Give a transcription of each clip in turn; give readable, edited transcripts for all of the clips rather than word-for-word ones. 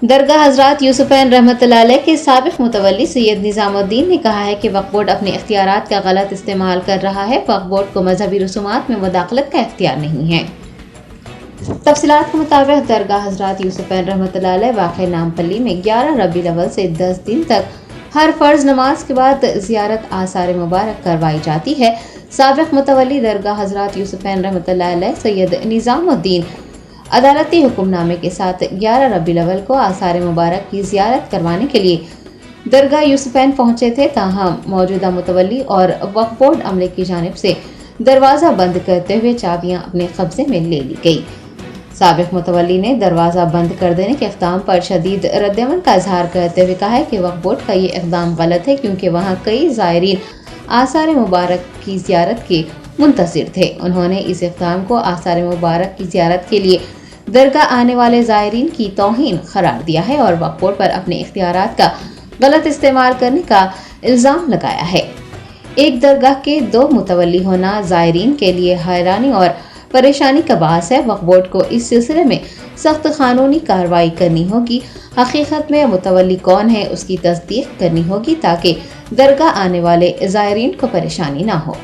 दरगाह हजरत यूसुफ़ैन रहमतुल्लाह अलैह के साबिक़ मुतवल्ली सैयद निज़ामुद्दीन ने कहा है कि वक्फ बोर्ड अपने इख्तियारात का गलत इस्तेमाल कर रहा है। वक्फ बोर्ड को मजहबी रसूमात में मुदाखलत का इख्तियार नहीं है। तफसीलात के मुताबिक दरगाह हजरत यूसुफ़ैन रहमतुल्लाह अलैह वाक़ नामपल्ली में 11 रबीउल अव्वल से 10 दिन तक हर फ़र्ज नमाज के बाद ज़ियारत आसार मुबारक करवाई जाती है। साबिक़ मुतवल्ली दरगाह हजरत यूसुफ़ैन रहमतुल्लाह अलैह सैयद निज़ामुद्दीन अदालती हुक्मनामे के साथ 11 रबीउल अव्वल को आसार मुबारक की ज़ियारत करवाने के लिए दरगाह यूसुफ़ैन पहुंचे थे। ताहम मौजूदा मुतवल्ली और वक्फ बोर्ड अमले की जानिब से दरवाज़ा बंद करते हुए चाबियां अपने कब्जे में ले ली गई। साबिक़ मुतवल्ली ने दरवाज़ा बंद कर देने के इक़दाम पर शदीद रद्दअमल का इजहार करते हुए कहा है कि वक्फ बोर्ड का ये इक़दाम गलत है, क्योंकि वहाँ कई ज़ायरीन आसार मुबारक की ज़ियारत के मुंतज़िर थे। उन्होंने इस इक़दाम को आसार मुबारक की ज़ियारत के लिए दरगाह आने वाले ज़ायरीन की तौहीन करार दिया है और वक्फ बोर्ड पर अपने इख्तियारात का गलत इस्तेमाल करने का इल्ज़ाम लगाया है। एक दरगाह के 2 मुतवल्ली होना ज़ायरीन के लिए हैरानी और परेशानी का बास है। वक्फ बोर्ड को इस सिलसिले में सख्त कानूनी कार्रवाई करनी होगी। हकीकत में मुतवल्ली कौन है उसकी तस्दीक करनी होगी ताकि दरगाह आने वाले ज़ायरीन को परेशानी ना हो।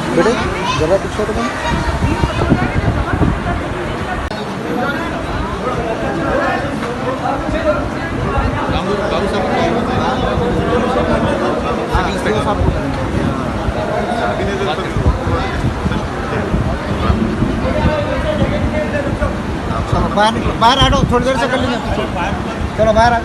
बेटे जरा पीछे तो बाहर आ जाओ, थोड़ी देर से कर लेंगे। चलो बाहर आ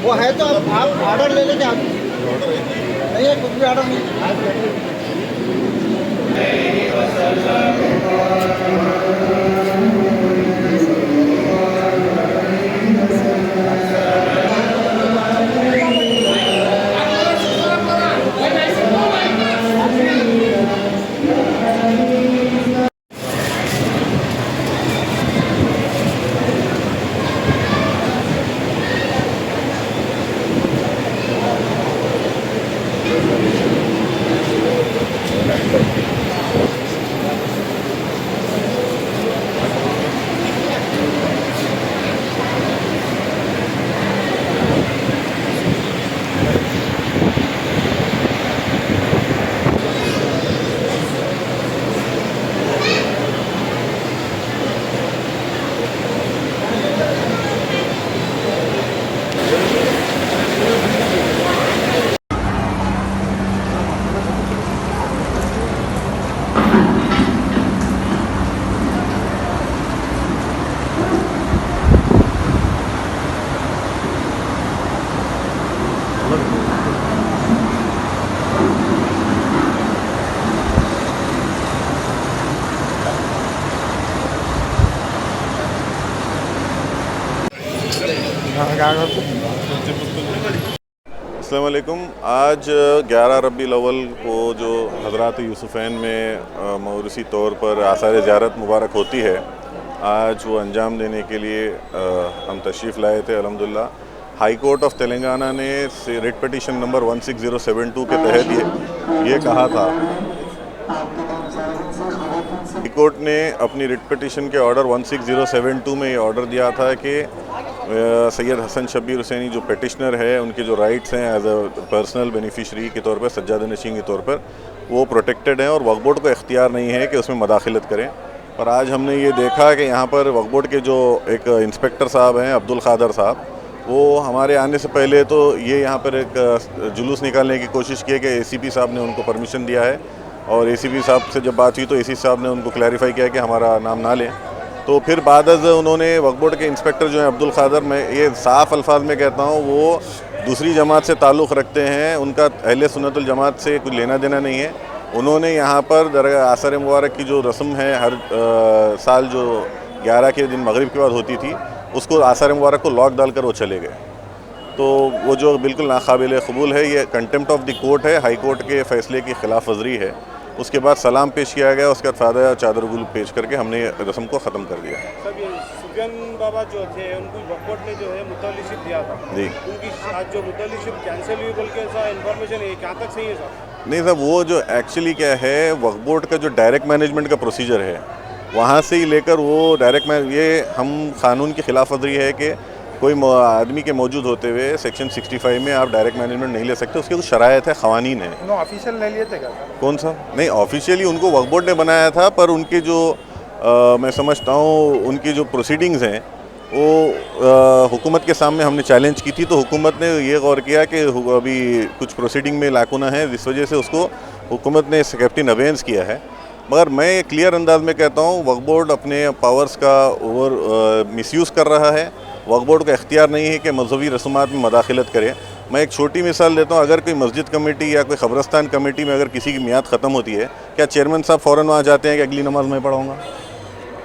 वो है तो आप ऑर्डर ले लेंगे। आप नहीं है, कुछ भी ऑर्डर नहीं। अस्सलाम वालेकुम। आज 11 रबीउल अव्वल को जो हज़रात यूसुफ़ैन में मौरूसी तौर पर आसार ज़ियारत मुबारक होती है, आज वो अंजाम देने के लिए हम तशरीफ़ लाए थे। अल्हम्दुलिल्लाह हाई कोर्ट ऑफ तेलंगाना ने रिट पिटीशन नंबर 16072 के तहत ये कहा था, हाई कोर्ट ने अपनी रिट पिटीशन के ऑर्डर 16072 में ये ऑर्डर दिया था कि सैयद हसन शब्बीर हुसैनी जो पेटिशनर है, उनके जो राइट्स हैं एज अ पर्सनल बेनिफिशरी के तौर पर, सज्जाद नशीन के तौर पर, वो प्रोटेक्टेड हैं और वक्फ बोर्ड को इख्तियार नहीं है कि उसमें मदाखलत करें। पर आज हमने ये देखा कि यहाँ पर वक्फ बोर्ड के जो एक इंस्पेक्टर साहब हैं, अब्दुल खादर साहब, वो हमारे आने से पहले तो ये यहाँ पर एक जुलूस निकालने की कोशिश की कि एसीपी साहब ने उनको परमिशन दिया है, और एसीपी साहब से जब बात हुई तो एसीपी साहब ने उनको क्लैरिफाई किया कि हमारा नाम ना लें। तो फिर बाद उन्होंने वक्फ बोर्ड के इंस्पेक्टर जो हैं अब्दुल खादर, मैं ये साफ़ अल्फाज में कहता हूँ, वो दूसरी जमात से ताल्लुक़ रखते हैं, उनका अहले सुन्नतुल जमात से कुछ लेना देना नहीं है। उन्होंने यहाँ पर दरगाह आसर मुबारक की जो रस्म है हर साल जो 11 के दिन मगरिब के बाद होती थी, उसको आसर मुबारक को लॉक डाल कर वो चले गए। तो वो जो बिल्कुल नाकाबिल कबूल है, ये कंटेम्प्ट ऑफ द कोर्ट है, हाई कोर्ट के फ़ैसले की खिलाफ वर्जी है। उसके बाद सलाम पेश किया गया, उसके बाद फादा चादर गुल पेश करके हमने रस्म को ख़त्म कर दिया। सब ये सुफियान बाबा जो थे, उनको वक्फ बोर्ड ने जो है मुतल्लिशिप दिया था जी, उनकी आज जो मुतल्लिशिप कैंसिल हुई बोल के ऐसा इन्फॉर्मेशन है, क्या तक सही है साहब? नहीं साहब, वो जो एक्चुअली क्या है, वक्फ बोर्ड का जो डायरेक्ट मैनेजमेंट का प्रोसीजर है, वहाँ से ही लेकर वो डायरेक्ट ये हम कानून की खिलाफ वर्जी है कि कोई आदमी के मौजूद होते हुए सेक्शन 65 में आप डायरेक्ट मैनेजमेंट नहीं ले सकते, उसके कुछ शरायत है, क़वानीन है। उन्होंने ऑफिशियल ले लिए थे क्या? कौन सा? नहीं, ऑफिशियली उनको वक्फ बोर्ड ने बनाया था, पर उनके जो मैं समझता हूँ उनकी जो प्रोसीडिंग्स हैं वो हुकूमत के सामने हमने चैलेंज की थी, तो हुकूमत ने ये गौर किया कि अभी कुछ प्रोसीडिंग में लाकुना है, जिस वजह से उसको हुकूमत ने सेफ्टी अवेंस किया है। मगर मैं क्लियर अंदाज में कहता हूँ, वक्फ बोर्ड अपने पावर्स का ओवर मिसयूज़ कर रहा है। वक्फ बोर्ड का इख्तियार नहीं है कि मजहबी रसूमात में मदाखलत करे। मैं एक छोटी मिसाल देता हूँ, अगर कोई मस्जिद कमेटी या कोई ख़बरस्तान कमेटी में अगर किसी की मियाद ख़त्म होती है, क्या चेयरमैन साहब फ़ौरन वहाँ जाते हैं कि अगली नमाज मैं पढ़ाऊँगा?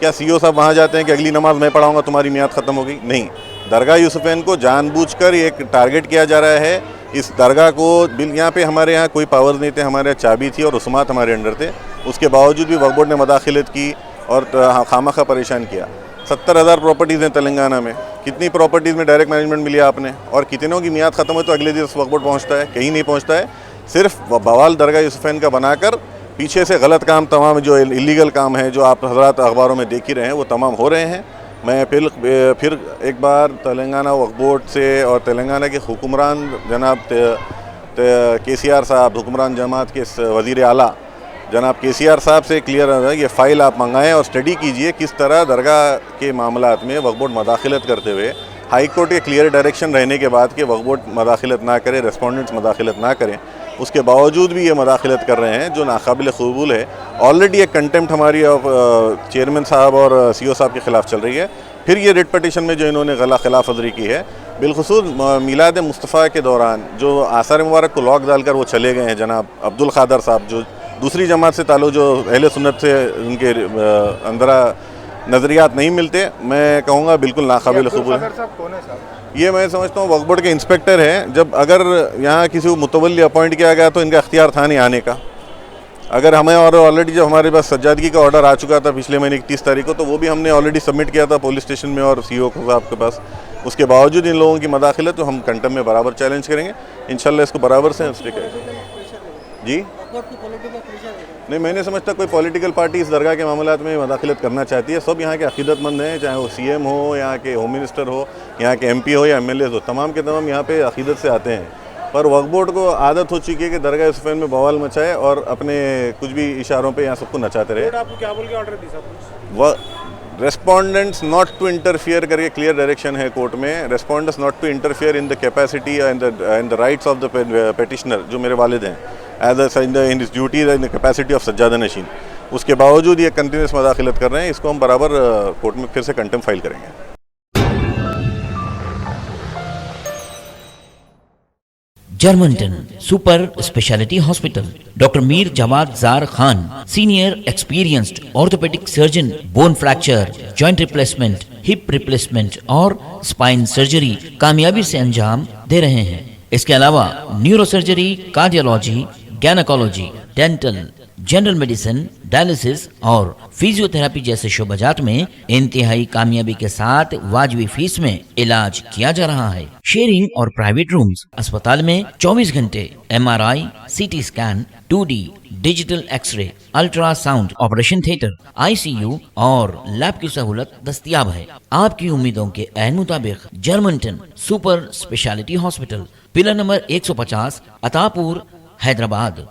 क्या सीईओ साहब वहाँ जाते हैं कि अगली नमाज मैं पढ़ाऊँगा, तुम्हारी मियाद ख़त्म हो गई? नहीं। दरगाह यूसुफैन को जानबूझकर एक टारगेट किया जा रहा है। इस दरगाह को यहाँ पे हमारे यहाँ कोई पावर्स नहीं थे, हमारे यहाँ चाबी थी और रसूमात हमारे अंडर थे, उसके बावजूद भी वक्फ बोर्ड ने मदाखलत की और खामखा परेशान किया। 70,000 प्रॉपर्टीज़ हैं तेलंगाना में, कितनी प्रॉपर्टीज़ में डायरेक्ट मैनेजमेंट मिली आपने? और कितनों की मियाद ख़त्म है तो अगले दिन वक्फ बोर्ड पहुँचता है? कहीं नहीं पहुँचता है। सिर्फ बवाल दरगाह यूसुफैन का बनाकर पीछे से गलत काम तमाम जो इलीगल काम है, जो आप हज़रात अखबारों में देख ही रहे हैं, वो तमाम हो रहे हैं। मैं फिर एक बार तेलंगाना वक्फ बोर्ड से और तेलंगाना के हुक्मरान जनाब KCR साहब, हुक्मरान जमात के वज़ीर आला जनाब KCR साहब से क्लियर है, ये फ़ाइल आप मंगाएं और स्टडी कीजिए किस तरह दरगाह के मामलात में वक्फ बोर्ड मदाखलत करते हुए, हाई कोर्ट के क्लियर डायरेक्शन रहने के बाद कि वक्फ बोर्ड मदाखलत ना करे, रेस्पोंडेंट्स मदाखलत ना करें, उसके बावजूद भी ये मदाखलत कर रहे हैं, जो नाकाबिल कबूल है। ऑलरेडी एक कंटेम्प्ट हमारी चेयरमैन साहब और CEO साहब के ख़िलाफ़ चल रही है। फिर ये रिट पटिशन में जो इन्होंने खिलाफ वर्जी की है, बिलखुसूस मिलाद मुस्तफ़ा के दौरान जो आसार मुबारक को लॉक डालकर वो चले गए हैं जनाब अब्दुल खादर साहब, जो दूसरी जमात से ताल्लुक़, जो अहले सुन्नत से उनके अंदर नज़रियात नहीं मिलते, मैं कहूँगा बिल्कुल नाकाबिल कबूल है। ये मैं समझता हूँ वक्फ बोर्ड के इंस्पेक्टर हैं। जब अगर यहाँ किसी को मुतवल्ली अपॉइंट किया गया तो इनका इख्तियार था नहीं आने का। अगर हमें और ऑलरेडी जब हमारे पास सज्जादगी का ऑर्डर आ चुका था पिछले महीने की 30 तारीख को, तो वो भी हमने ऑलरेडी सबमिट किया था पुलिस स्टेशन में और CEO साहब के पास। उसके बावजूद इन लोगों की मदाखलत तो हम कंटेम्प्ट में बराबर चैलेंज करेंगे, इंशाल्लाह इसको बराबर से स्टिक करेंगे। जी नहीं, मैं नहीं समझता कोई पॉलिटिकल पार्टी इस दरगाह के मामलात में मदाखलत करना चाहती है। सब यहाँ के अक़ीदतमंद हैं, चाहे वो CM हो, यहाँ के होम मिनिस्टर हो, यहाँ के MP हो या MLA हो, तमाम के तमाम यहाँ पे अक़ीदत से आते हैं। पर वक्फ बोर्ड को आदत हो चुकी है कि दरगाह यूसुफैन में बवाल मचाए और अपने कुछ भी इशारों पे यहाँ सबको नचाते रहे। आपको क्या बोल के ऑर्डर दी साहब? रेस्पोंडेंट्स नॉट टू इंटरफियर करके क्लियर डायरेक्शन है कोर्ट में। Respondents not to interfere in the capacity and the rights of the petitioner, जो मेरे वालिद हैं, as in his duties in the capacity of सज्जाद नशीन। उसके बावजूद ये कंटिन्यूस मदाखलत कर रहे हैं, इसको हम बराबर कोर्ट में फिर से कंटेम्प्ट फाइल करेंगे। Germanten super speciality hospital, doctor Mir Jawad Zar Khan, senior experienced orthopaedic surgeon, bone fracture, joint replacement, hip replacement और स्पाइन सर्जरी कामयाबी से अंजाम दे रहे हैं। इसके अलावा neuro surgery, cardiology, gynaecology, dental, general medicine, dialysis और फिजियोथेरेपी जैसे शोबाजात में इंतहाई कामयाबी के साथ वाजबी फीस में इलाज किया जा रहा है। शेयरिंग और प्राइवेट रूम्स। अस्पताल में 24 घंटे MRI, CT scan, 2D digital x-ray, ultrasound, operation theatre, ICU और लैब की सहूलत दस्तयाब है। आपकी उम्मीदों के ऐन मुताबिक Germanten super speciality hospital, pillar number 150, Attapur, Hyderabad.